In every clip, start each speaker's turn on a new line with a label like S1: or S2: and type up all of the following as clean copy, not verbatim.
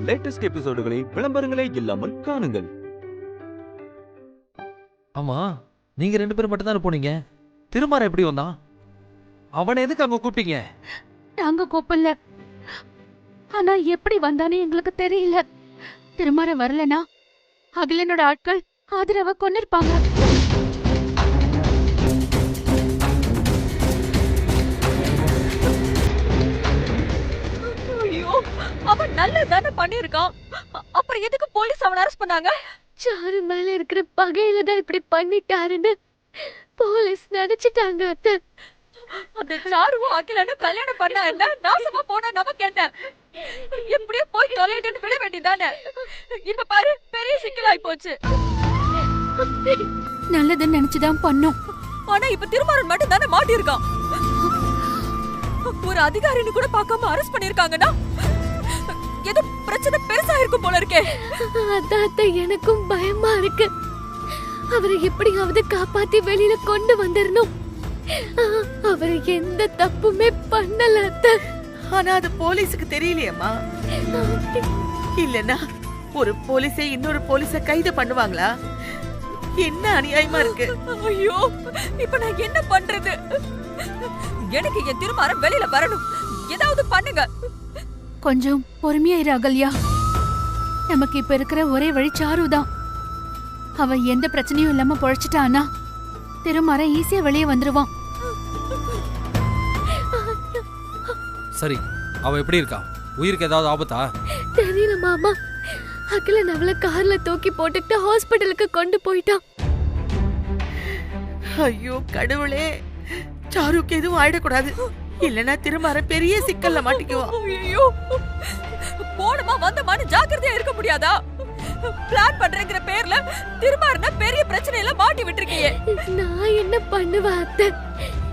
S1: Latest எபிசோடுகளை விளம்பரங்களே இல்லாமல் காணுங்கள்.
S2: ஆமா, நீங்க 2 பேரும் மட்டும் தானே போனீங்க. திருமாற எப்படி வந்தான்? அவனை எதுக்கு அங்க கூப்பிட்டீங்க?
S3: நாங்க கூப்பிடல. ஆனா எப்படி வந்தானே எங்களுக்கு தெரியல. திருமாற வரலனா அகிலனோட ஆட்கள் ஆதரவ கொன்னிருப்பாங்க.
S4: ஐயோ, அவன் நல்லதானே பண்ணிருக்கான். அப்புறம் எதுக்கு போலீஸ் அவனை அரெஸ்ட் பண்ணாங்க?
S3: சாரு மேல இருக்கிற பகையில தான் இப்படி பண்ணிட்டாருன்னு போலீஸ் நினைச்சிட்டாங்க. அத்தை,
S4: அந்த சாருவும் அகிலனும் கல்யாணம் பண்ணா என்ன, நாசமா போனா நமக்கு என்ன? எப்படியோ போய் தொலைட்டு விட வேண்டியதானே. இப்ப பாரு, பெரிய சிக்கலாய் போச்சு.
S3: நல்லதுன்னு நினைச்சுதான் பண்ணோம்.
S4: ஆனா இப்ப திருமாறன் மட்டும் தானே மாட்டிருக்கான். ஒரு அதிகாரின்னு கூட பார்க்காம அரெஸ்ட் பண்ணிருக்காங்கன்னா ஏதோ பிரச்சனை பெருசா இருக்கும் போல இருக்கே.
S3: அதான் அத்தை, எனக்கும் பயமா இருக்கு. அவரை எப்படியாவது காப்பாத்தி வெளியில கொண்டு வந்துடணும். அவர் எந்த தப்புமே பண்ணல அத்தை.
S5: ஆனா அது போலீஸுக்கு தெரியலையேம்மா. இல்லன்னா ஒரு போலீஸே இன்னொரு போலீஸ கைது பண்ணுவாங்களா? என்ன அநியாயமா இருக்கு.
S4: ஐயோ, இப்ப நான் என்ன பண்றது? எனக்கு என் திருமாறன் வெளியில வரணும். ஏதாவது பண்ணுங்க.
S3: கொஞ்சம் பொறுமையா இரு அகல்யா. நமக்கு இப்ப இருக்கிற ஒரே வழி சாருதான். அவ எந்த பிரச்சனையும் இல்லாம பொழைச்சிட்டானா திருமாறன் ஈஸியா வெளியே வந்துருவான்.
S2: சரி, அவ எப்படி இருக்கா? உயிருக்கு ஏதாவது ஆபத்தா?
S3: தெரியல மாமா. அகிலன் அவளை கார்ல தூக்கி போட்டுக்கிட்டு ஹாஸ்பிட்டலுக்கு கொண்டு போயிட்டான்.
S5: ஐயோ கடவுளே, சாருக்கு எதுவும் ஆயிடக்கூடாது. இல்லன்னா திருமாற பெரிய சிக்கல்ல மாட்டிக்குவா.
S4: ஐயோ, போனமா வந்தமான்னு ஜாக்கிரதையா இருக்க முடியாதா? பிளான் பண்றேங்கிற பேர்ல திருமாறன பெரிய பிரச்சனையில மாட்டி விட்டுருக்கீங்க.
S3: நான் என்ன பண்ணுவேன் அத்தை?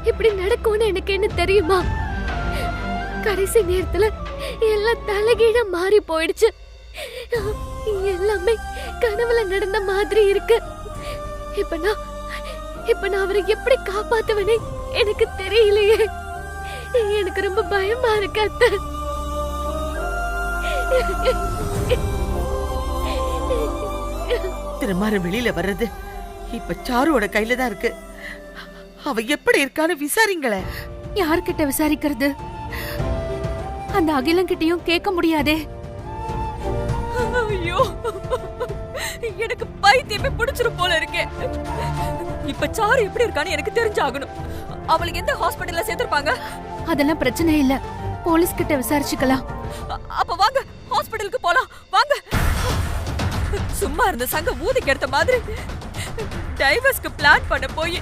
S3: இப்படி நடக்கும்னு எனக்கு என்ன தெரியுமா? கடைசி நேரத்துல எல்லாம் தலைகீழ மாறி போயிடுச்சு. எல்லாமே கனவுல நடந்த மாதிரி இருக்கு. இப்ப நான் அவரை எப்படி காப்பாத்துவனே எனக்கு தெரியலையே. எனக்கு ரொம்ப பயமா இருக்கு அத்தை.
S5: திருமாற வெளியில வர்றது இப்ப சாருவோட கையில தான் இருக்கு. அவ எப்படி இருக்கான்னு விசாரிங்களே.
S3: யார்கிட்ட விசாரிக்கிறது? அந்த அகிலங்கிட்டயும் கேட்க முடியாதே.
S4: ஐயோ, எனக்கு பைத்தியமே பிடிச்சிரும் போல இருக்கே. இப்ப சாரு எப்படி இருக்கான்னு எனக்கு தெரிஞ்சாகணும். அவளுக்கு எந்த ஹாஸ்பிடல்ல சேர்த்திருப்பாங்க?
S3: அதெல்லாம் பிரச்சனை இல்ல, போலீஸ் கிட்ட விசாரிச்சுக்கலாம்.
S4: அப்ப வாங்க, ஹாஸ்பிடலுக்கு போலாம் வாங்க. சும்மா இருந்த சங்க ஊதிக்கு எடுத்த மாதிரி டைவர்ஸ்க்கு பிளான் பண்ண போய்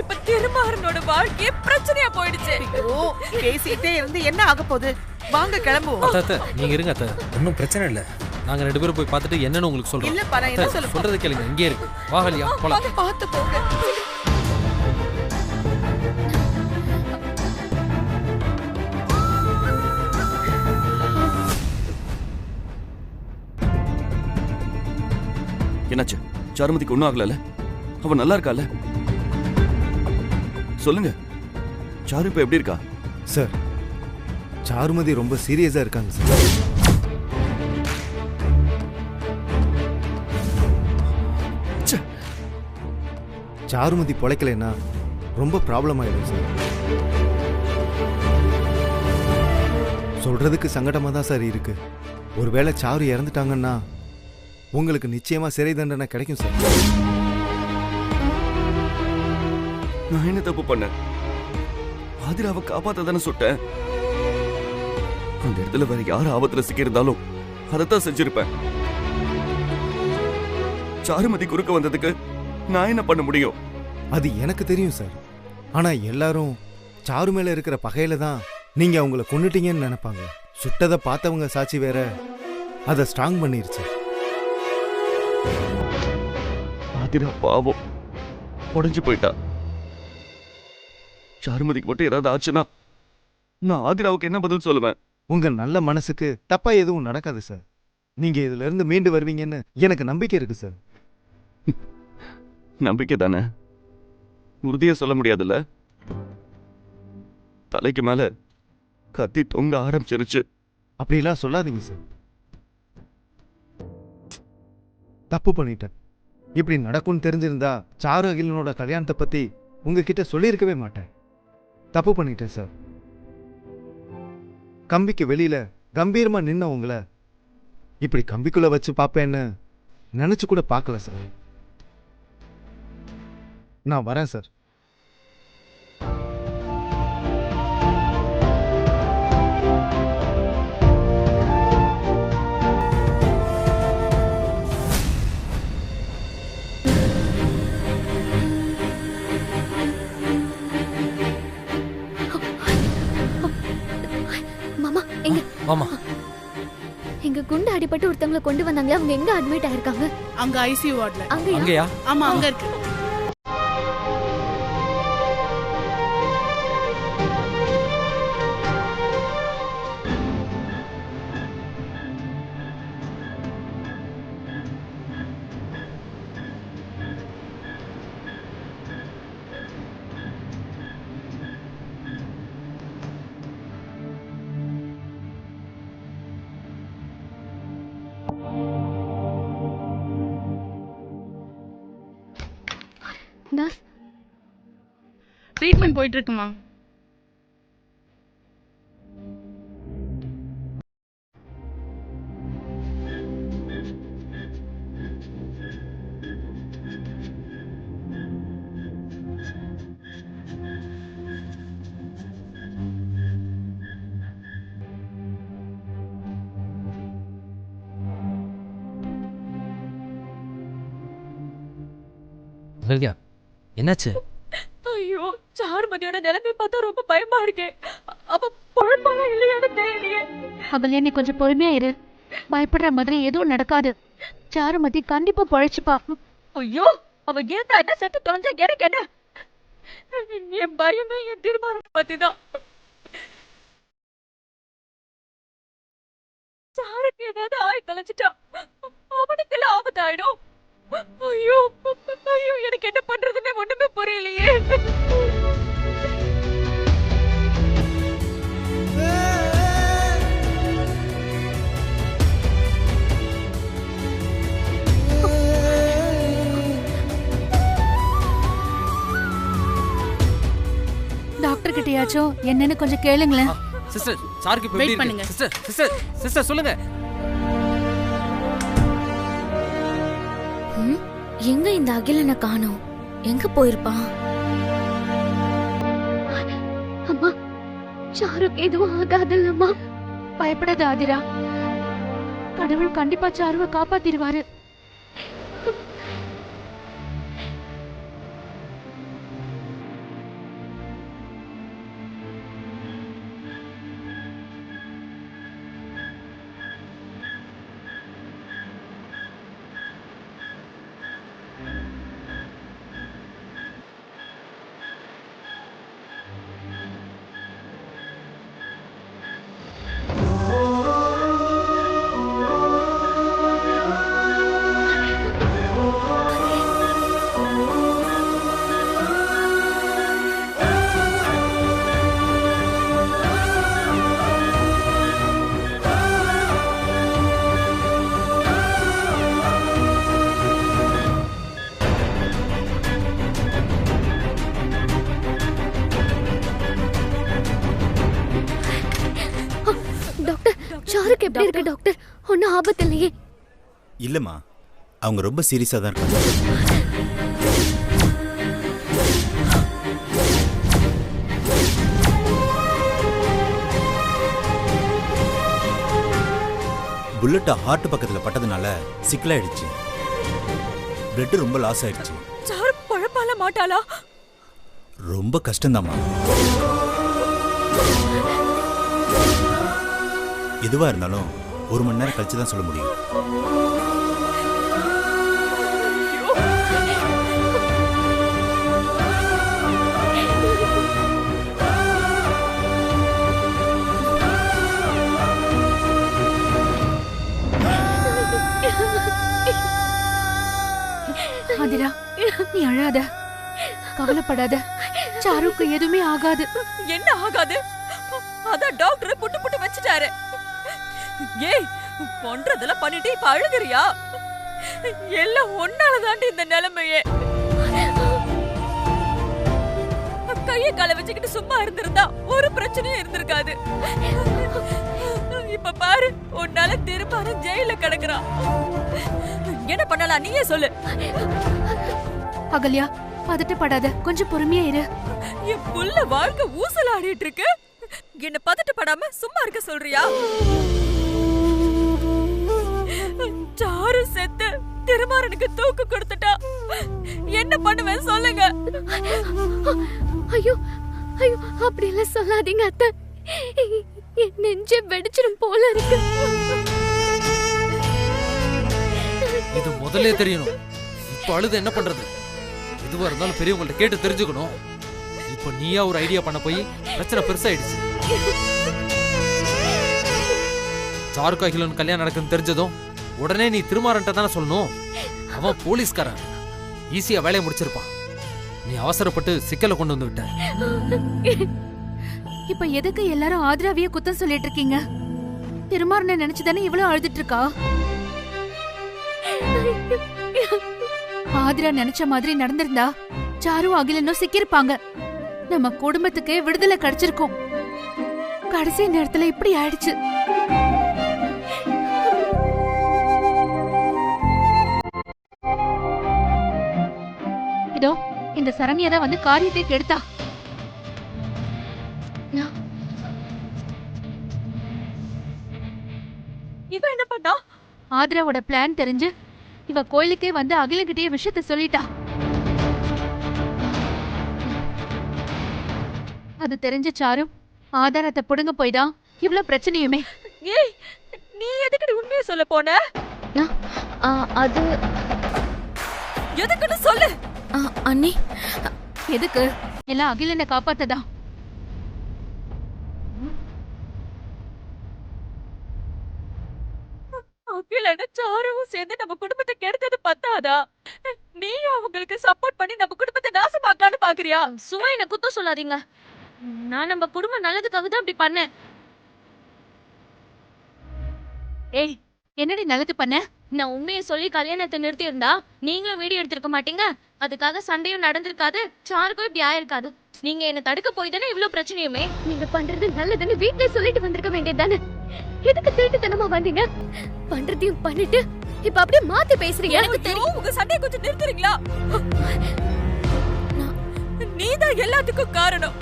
S4: இப்ப திருமாறனோட வாழ்க்கையே பிரச்சனையா போயிடுச்சு.
S5: ஐயோ, பேசிட்டே இருந்து என்ன ஆக போகுது? வாங்க கிளம்புவோம்.
S2: அத்தை, நீங்க இருங்க அத்தை, ஒன்றும் பிரச்சனை இல்லை. நாங்க 2 பேரும் போய் பார்த்துட்டு என்னன்னு உங்களுக்கு சொல்றோம்.
S5: இல்ல பாரு, என்ன சொல்ல
S2: சொல்றது கேளுங்க, இங்கே இருக்கு. வாகலியா போலாம்.
S5: பார்த்து போங்க.
S1: என்னாச்சு? சாருமதிக்கு ஒன்றும் ஆகல? அவ நல்லா இருக்கால? சொல்லுங்க, சாரு இப்ப எப்படி இருக்கா?
S6: சார், சாருமதி ரொம்ப சீரியஸா இருக்காங்க சார். சாருமதி பொழைக்கலைன்னா ரொம்ப ப்ராப்ளம் ஆயிடும் சார். சொல்றதுக்கு சங்கடமா தான் சார் இருக்கு. ஒருவேளை சாரு இறந்துட்டாங்கன்னா உங்களுக்கு நிச்சயமா சிறை தண்டனை கிடைக்கும் சார்.
S1: நான் என்ன தப்பு பண்ணேன்? ஆதிராவை காப்பாத்த தானே சுட்டேன். அந்த இடத்துல வேற யார் ஆபத்துல சிக்கியிருந்தாலும் அதைத்தான் செஞ்சிருப்பேன். சாருமதி குறுக்க வந்ததுக்கு நான் என்ன பண்ண முடியும்?
S6: அது எனக்கு தெரியும் சார். ஆனா எல்லாரும் சாரு மேல இருக்கிற பகையில தான் நீங்க அவங்கள கொன்னுட்டீங்கன்னு நினைப்பாங்க. சுட்டதை பார்த்தவங்க சாட்சி வேற அதை ஸ்ட்ராங் பண்ணிருச்சு.
S1: ஆதிரா பாவம், உடைஞ்சு போயிட்டா. சாருமதிக்கு மட்டும் ஏதாவது ஆச்சுன்னா நான் ஆதிராவுக்கு என்ன பதில் சொல்லுவேன்?
S6: உங்க நல்ல மனசுக்கு தப்பா எதுவும் நடக்காது சார். நீங்க இதுல இருந்து மீண்டு வருவீங்கன்னு எனக்கு நம்பிக்கை இருக்கு சார்.
S1: நம்பிக்கை தானே, உறுதியா சொல்ல முடியாதுல்ல. தலைக்கு மேல கத்தி தொங்க ஆரம்பிச்சிருச்சு.
S6: அப்படிலாம் சொல்லாதீங்க சார். தப்பு பண்ணிட்டேன். இப்படி நடக்கும்னு தெரிஞ்சிருந்தா சாரு அகிலனோட கல்யாணத்தை பற்றி உங்ககிட்ட சொல்லியிருக்கவே மாட்டேன். தப்பு பண்ணிட்டேன் சார். கம்பிக்கு வெளியில கம்பீரமாக நின்ன உங்களை இப்படி கம்பிக்குள்ளே வச்சு பார்ப்பேன்னு நினச்சி கூட பார்க்கல சார். நான் வரேன் சார்.
S7: மாமா எங்க
S2: மாமா
S7: எங்க குண்டு அடிபட்டு ஒருத்தவங்களை கொண்டு வந்தாங்களே, அவங்க எங்க அட்மிட் ஆயிருக்காங்க?
S8: அங்க ஐசியூ வார்ட்ல.
S2: அங்கயா?
S8: ஆமா அங்க இருக்கு.
S7: நர்ஸ்,
S8: ட்ரீட்மெண்ட் போயிட்டு இருக்குமா?
S2: அகல்யா, என்னாச்சு?
S4: ஐயோ, சாருமதியோட நிலைமை பார்த்தா ரொம்ப பயமா இருக்கே. அப்ப பொழப்பாங்க இல்லையான்னு தெரியலையே.
S3: அகல்யா, நீ கொஞ்சம் பொறுமையா இரு. பயப்படுற மாதிரி எதுவும் நடக்காது. சாருமதி கண்டிப்பா பொழைச்சுப்பா.
S4: ஐயோ, அவ ஏன் என்ன செத்து தொலைஞ்சா எனக்கு என்ன? என் பயமே என் தீர்மானம் பத்திதான். சாருக்கு ஏதாவது ஆய் தொலைச்சிட்டா அவனுக்கு எல்லாம் ஆபத்தாயிடும். ஐயோ ஐயோ, எனக்கு என்ன பண்றதுன்னு ஒண்ணுமே புரியலையே.
S3: டாக்டர் கிட்டயாச்சும் என்னன்னு கொஞ்சம் கேளுங்களேன்.
S2: சிஸ்டர், சாருக்கு இப்ப எப்படி
S8: Wait
S2: இருக்கு?
S8: பண்ணுங்க.
S2: சிஸ்டர் சிஸ்டர் சிஸ்டர் சொல்லுங்க.
S7: எங்க இந்த அகிலனை காணோம்? எங்க போயிருப்பான்? அம்மா, சாருக்கு எதுவும் ஆகாதுல்லம்மா?
S3: பயப்படாத ஆதிரா. கடவுள் கண்டிப்பா சாருவை காப்பாத்திடுவாரு.
S7: சாருக்கு எப்படி இருக்கு டாக்டர்? ஒன்னும் ஆபத்து இல்லையே?
S9: இல்லம்மா, அவங்க ரொம்ப சீரியஸா தான் இருக்காங்க. புல்லட் ஹார்ட் பக்கத்துல பட்டதுனால சிக்கலாயிடுச்சு. பிளட் ரொம்ப லாஸ் ஆயிடுச்சு.
S4: சாரு பழப்பால மாட்டாளா?
S9: ரொம்ப கஷ்டம்தாம்மா. எதுவா இருந்தாலும் 1 மணி நேரம் கழிச்சு தான் சொல்ல முடியும்.
S3: ஆதிரா, நீ அழாத, கவலைப்படாத. சாருக்கு எதுவுமே ஆகாது.
S4: என்ன ஆகாது? அதான் டாக்டர் புட்டு புட்டு வச்சுட்டாரு. ஏய், பண்றதெல்லாம் பண்ணிட்டு இப்ப அழுகுறியா? எல்லாம் ஒன்னால தாண்டி இந்த நிலைமையே. கைய கால வச்சுக்கிட்டு சும்மா இருந்திருந்தா ஒரு பிரச்சனையும் இருந்திருக்காது. இப்ப பாரு, உன்னால திரும்ப ஜெயில கிடக்குறான். என்ன பண்ணலாம் நீயே சொல்லு.
S3: அகல்யா, பதட்டப்படாத, கொஞ்சம் பொறுமையா இரு.
S4: என் புள்ள வாழ்க்கை ஊசலாடிட்டு இருக்கு, என்ன பதட்டப்படாம சும்மா இருக்க சொல்றியா? சாரு செத்து திருமாறனுக்கு தூக்கு கொடுத்துட்டா, என்ன பண்ணுவேன் சொல்லுங்க.
S7: ஐயோ ஐயோ, அப்படி எல்லாம் சொல்லாதீங்க அத்தை. என் நெஞ்சே வெடிச்சிடும் போல இருக்கு.
S2: இது முதல்ல தெரியணும். இப்ப அழுது என்ன பண்றது? எதுவா இருந்தாலும் பெரியவங்கள்ட்ட கேட்டு தெரிஞ்சுக்கணும். இப்ப நீயா ஒரு ஐடியா பண்ண போய் பிரச்சனை பெருசாயிடுச்சு. சாருக்கு அகிலன் கல்யாணம் நடக்குன்னு தெரிஞ்சதும் உடனே நீ திருமாறன்ட்ட தானே சொல்லணும். அவன் போலீஸ்காரன், ஈஸியா வேலையை முடிச்சிருப்பான். நீ அவசரப்பட்டு சிக்கலை கொண்டு வந்து விட்ட.
S3: இப்ப எதுக்கு எல்லாரும் ஆதிராவிய குத்தம் சொல்லிட்டு இருக்கீங்க? திருமாறனை நினைச்சுதானே இவ்வளவு அழுதுட்டு இருக்கா? ஆதிரா நினைச்ச மாதிரி நடந்திருந்தா சாரு அகிலனும் சிக்கிருப்பாங்க. நம்ம குடும்பத்துக்கு விடுதலை கிடைச்சிருக்கும். கடைசி நேரத்துல இப்படி ஆயிடுச்சு. இதோ இந்த சரண்யா தான் வந்து காரியத்தை கெடுத்தா.
S4: இவ என்ன பண்ணா?
S3: ஆதிராவோட பிளான் தெரிஞ்சு இவ கோயிலுக்கே வந்து அகிலன்கிட்டயே விஷயத்த சொல்லிட்டா. அது தெரிஞ்ச சாரு ஆதாரத்தை புடுங்க போய்தான் இவ்ளோ பிரச்சனையுமே.
S4: ஏய், நீ எதுக்கு உண்மையை சொல்ல போன?
S7: அது
S4: எதுக்குன்னு சொல்லு.
S7: அண்ணி,
S3: எதுக்கு? எல்லாம் அகிலனை காப்பாத்ததா.
S4: அகிலன சாருவும் சேர்ந்து நம்ம குடும்பத்தை கெடுத்தது பத்தாதா? நீ அவங்களுக்கு சப்போர்ட் பண்ணி நம்ம குடும்பத்தை நாசமாக்கலான்னு பாக்குறியா?
S7: சும்மா என்ன குத்தம் சொல்லாதீங்க. நான் நம்ம குடும்பம் நல்லதுக்காக தான் அப்படி பண்ணேன்.
S3: ஏய், என்னடி நல்லது பண்ண?
S7: நான் உண்மையை சொல்லி கல்யாணத்தை நிறுத்தி இருந்தா நீங்களும் வீடியோ எடுத்திருக்க மாட்டீங்க. அதுக்காக சண்டையும் நடந்திருக்காது, சாருக்கும் இப்படி ஆயிருக்காது. நீங்க என்ன தடுக்க போய் தானே இவ்வளவு பிரச்சனையுமே. நீங்க பண்றது நல்லதுன்னு வீட்டுல சொல்லிட்டு வந்திருக்க வேண்டியதானே. எதுக்கு திருட்டுத்தனமா வந்தீங்க? பண்றதையும் பண்ணிட்டு இப்ப அப்படியே மாத்தி பேசுறீங்க.
S4: எனக்கு தெரியும். உங்க சண்டையை கொஞ்சம் நிறுத்துறீங்களா? நீதான் எல்லாத்துக்கும் காரணம்.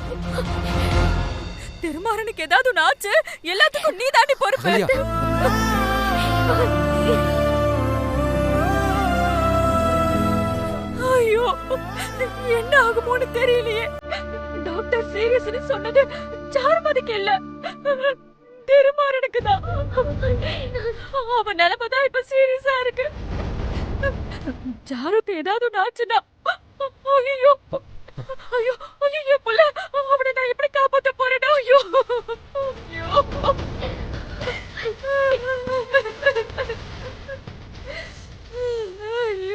S4: திருமாறனுக்கு ஏதாவது ஒண்ணு ஆச்சு, எல்லாத்துக்கும் நீதாண்டி பொறுப்பு. ஐயோ, என்ன ஆகுமோன்னு தெரியலையே. டாக்டர் சீரியஸ்னு சொன்னது சாருமதிக்கு இல்ல, திருமாறனுக்கு தான். அவன் நிலைமைதான் இப்ப சீரியஸா இருக்கு. சாருக்கு ஏதாவது ஒண்ணு ஆச்சுன்னா ஐயோ ஐயோ ஐயோ புள்ள, அவனை நான் எப்படி காப்பாத்த போறேன்னா? ஐயோ ஐயோ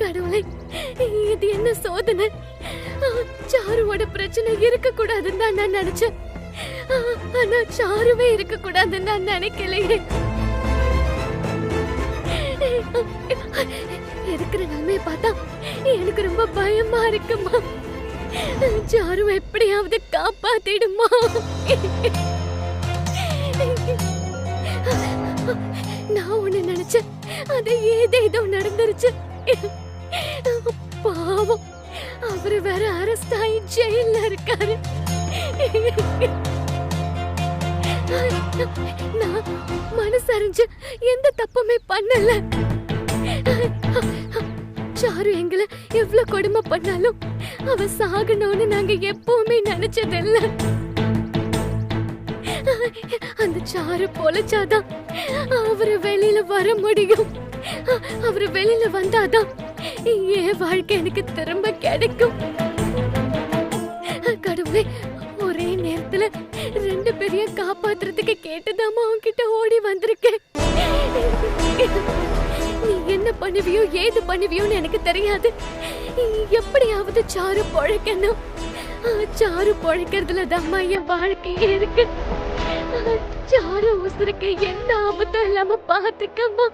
S7: கடவுளே, இது என்ன சோதனை? சாருவோட பிரச்சனை இருக்க கூடாதுன்னு தான் நான் நினைச்சேன். ஆனா சாருவே இருக்க கூடாதுன்னு நான் நினைக்கலையே. இருக்கிற நிலைமையை பார்த்தா எனக்கு ரொம்ப பயமா இருக்குமா. சாரு எப்படியாவது காப்பாத்திடுமா. நான் ஒண்ணு நினைச்சேன், அது ஏதேதோ நடந்துருச்சு. பாவம், அவரு வேற அரெஸ்ட் ஆகி ஜெயில்ல இருக்காரு. நான் மனசறிஞ்சு எந்த தப்புமே பண்ணல. சாரு எங்களை எவ்வளவு கொடுமை பண்ணாலும் அவ சாகணும்னு நாங்க எப்பவுமே நினைச்சதில்ல. அந்த சாரு பொழைச்சாதான் அவரு வெளியில வர முடியும். அவரு வெளியில வந்தாதான் என் வாழ்க்கை எனக்கு திரும்ப கிடைக்கும். கடவுளே, ஒரே நேரத்துல 2 பேரையும் காப்பாத்துறதுக்கு கேட்டுதாமா உன்கிட்ட ஓடி வந்திருக்கேன். நீ என்ன பண்ணுவியோ ஏது பண்ணுவியோன்னு எனக்கு தெரியாது. எப்படியாவது சாரு பொழைக்கணும். சாரு பொழைக்கிறதுல தாம்மா என் வாழ்க்கையே இருக்கு. சாரு உசுருக்கு எந்த ஆபத்தும் இல்லாம பாத்துக்கம்மா.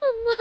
S7: அம்மா.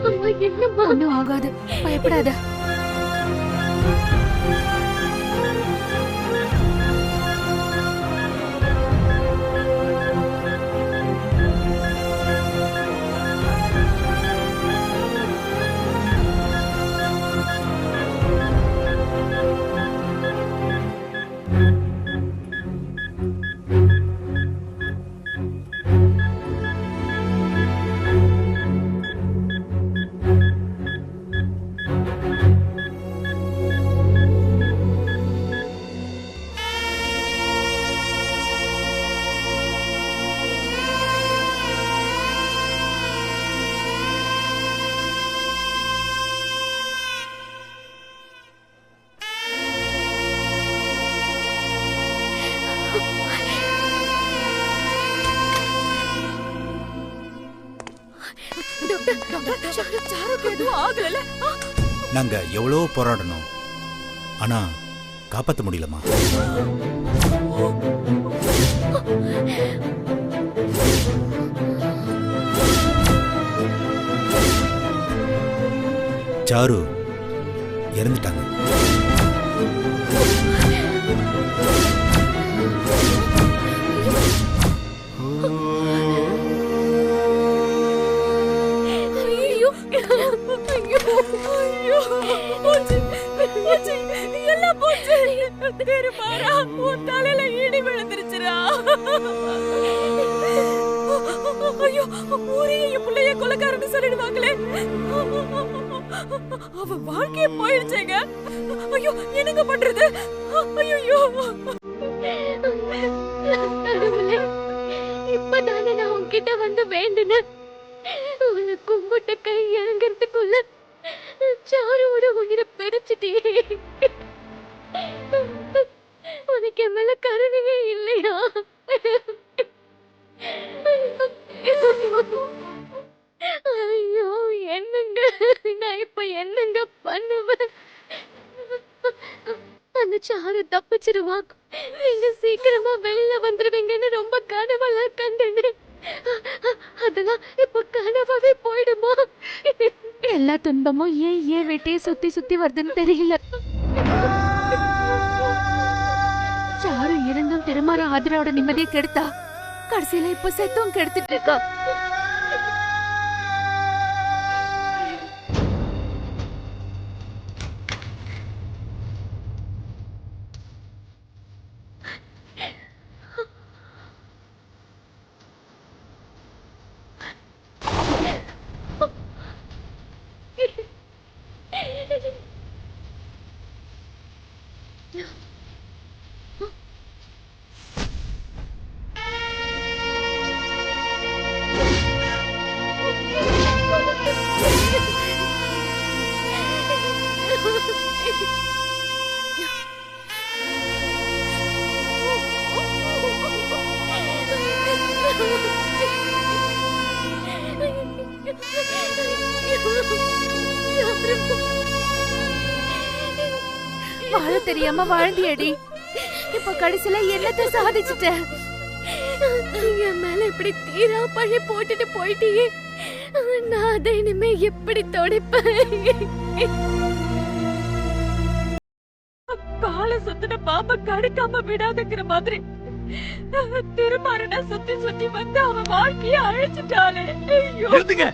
S7: அம்மா, என்னம்மா?
S3: ஒண்ணும் ஆகாது, பயப்படாத.
S4: சாருக்கு எதுவும் ஆகல.
S9: நாங்க எவ்வளோ போராடணும், ஆனா காப்பாற்ற முடியலமா. சாரு இறந்துட்டாங்க.
S4: தலையில இடி விழுந்துருச்சுடா. ஐயோ, ஊரே என் பிள்ளைய கொலைக்காரன்னு சொல்லிடுவாங்களே. அவ வாழ்க்கைய போயிடுச்சேங்க. ஐயோ, என்னங்க பண்றது? ஐயோ,
S7: இப்பதானே நான் உன்கிட்ட வந்து வேண்டுனேன். உன்னை கும்பிட்ட கை இறங்கிறதுக்குள்ள சாரோட உயிரை பிரிச்சுட்டியே. உனக்கு என் மேல கருணையே இல்லையா? ஐயோ, என்னங்க நான் இப்ப என்னங்க பண்ணுவேன்? அந்த சாரு தப்பிச்சிருவாங்க. நீங்க நீங்க சீக்கிரமா வெளியில வந்துருவீங்கன்னு ரொம்ப கனவெல்லாம் கண்டேன். அதெல்லாம் இப்ப கனவாவே போயிடுமா?
S3: எல்லா துன்பமும் ஏன் வீட்டையே சுத்தி சுத்தி வருதுன்னு தெரியல. சாரு இருந்தும் திருமாற ஆதிராவோட நிம்மதியை கெடுத்தா, கடைசியில இப்ப செத்தும் கெடுத்துட்டு இருக்கா. வாழ தெரியாம வாழ்ந்தியடி, இப்ப கடைசியில என்னத்தை சாதிச்சுட்ட?
S7: என் மேல இப்படி தீரா பழி போட்டுட்டு போயிட்டியே, நான் அதை இனிமே எப்படி தொடைப்பேன்?
S4: கால சுத்தின பாம்பை கடிக்காம விடாதுங்கிற மாதிரி திருமாறன சுத்தி சுத்தி வந்து அவன் வாழ்க்கைய அழிச்சிட்டாளே. ஐயோ.
S1: நிறுத்துங்க.